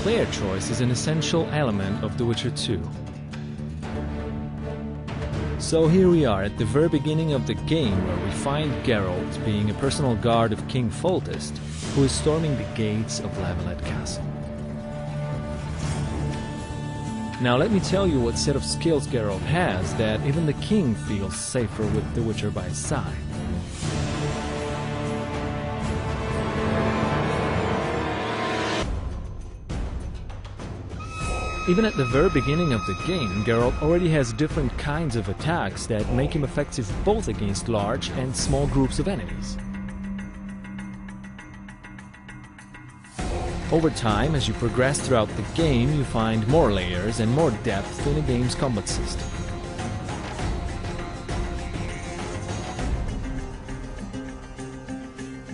player choice is an essential element of The Witcher 2. So here we are at the very beginning of the game, where we find Geralt being a personal guard of King Foltest, who is storming the gates of Levelet Castle. Now let me tell you what set of skills Geralt has that even the king feels safer with the Witcher by his side. Even at the very beginning of the game, Geralt already has different kinds of attacks that make him effective both against large and small groups of enemies. Over time, as you progress throughout the game, you find more layers and more depth in the game's combat system.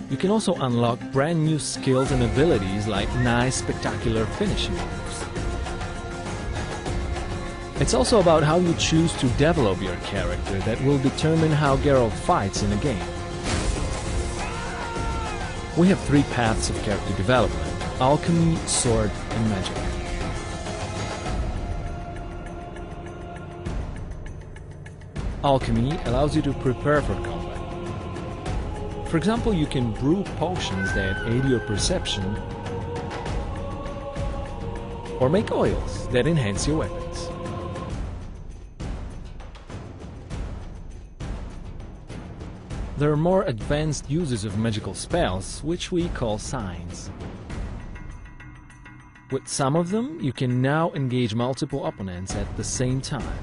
You can also unlock brand new skills and abilities like nice, spectacular finishing moves. It's also about how you choose to develop your character that will determine how Geralt fights in a game. We have three paths of character development: alchemy, sword, and magic. Alchemy allows you to prepare for combat. For example, you can brew potions that aid your perception, or make oils that enhance your weapons. There are more advanced uses of magical spells, which we call signs. With some of them, you can now engage multiple opponents at the same time.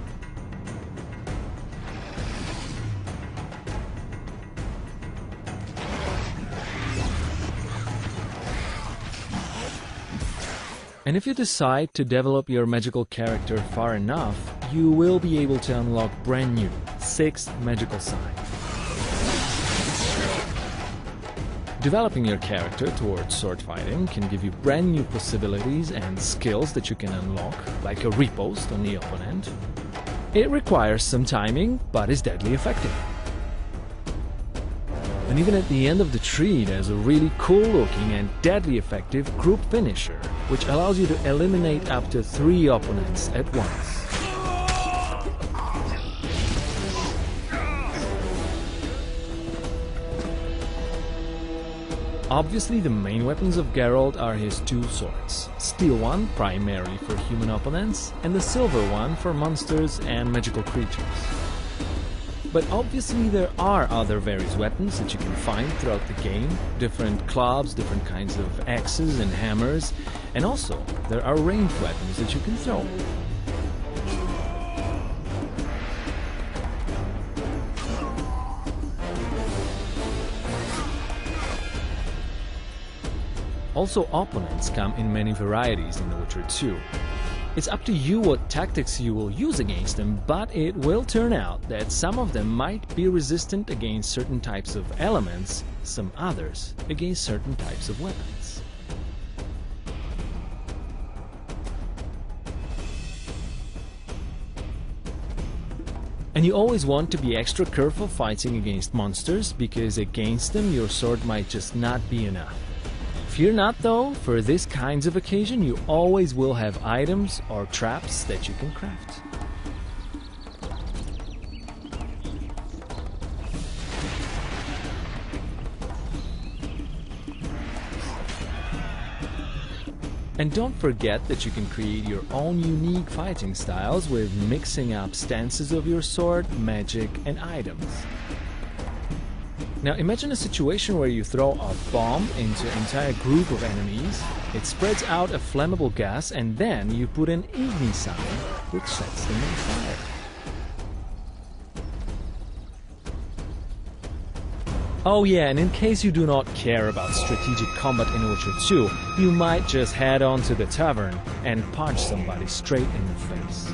And if you decide to develop your magical character far enough, you will be able to unlock brand new 6 magical signs. Developing your character towards sword fighting can give you brand new possibilities and skills that you can unlock, like a riposte on the opponent. It requires some timing, but is deadly effective. And even at the end of the tree, there's a really cool looking and deadly effective group finisher, which allows you to eliminate up to 3 opponents at once. Obviously, the main weapons of Geralt are his 2 swords, steel one primarily for human opponents, and the silver one for monsters and magical creatures. But obviously there are other various weapons that you can find throughout the game, different clubs, different kinds of axes and hammers, and also there are ranged weapons that you can throw. Also, opponents come in many varieties in The Witcher 2. It's up to you what tactics you will use against them, but it will turn out that some of them might be resistant against certain types of elements, some others against certain types of weapons. And you always want to be extra careful fighting against monsters, because against them your sword might just not be enough. Fear not though, for this kinds of occasion you always will have items or traps that you can craft. And don't forget that you can create your own unique fighting styles with mixing up stances of your sword, magic, and items. Now imagine a situation where you throw a bomb into an entire group of enemies, it spreads out a flammable gas, and then you put an igni sign which sets them on fire. Oh yeah, and in case you do not care about strategic combat in Witcher 2, you might just head on to the tavern and punch somebody straight in the face.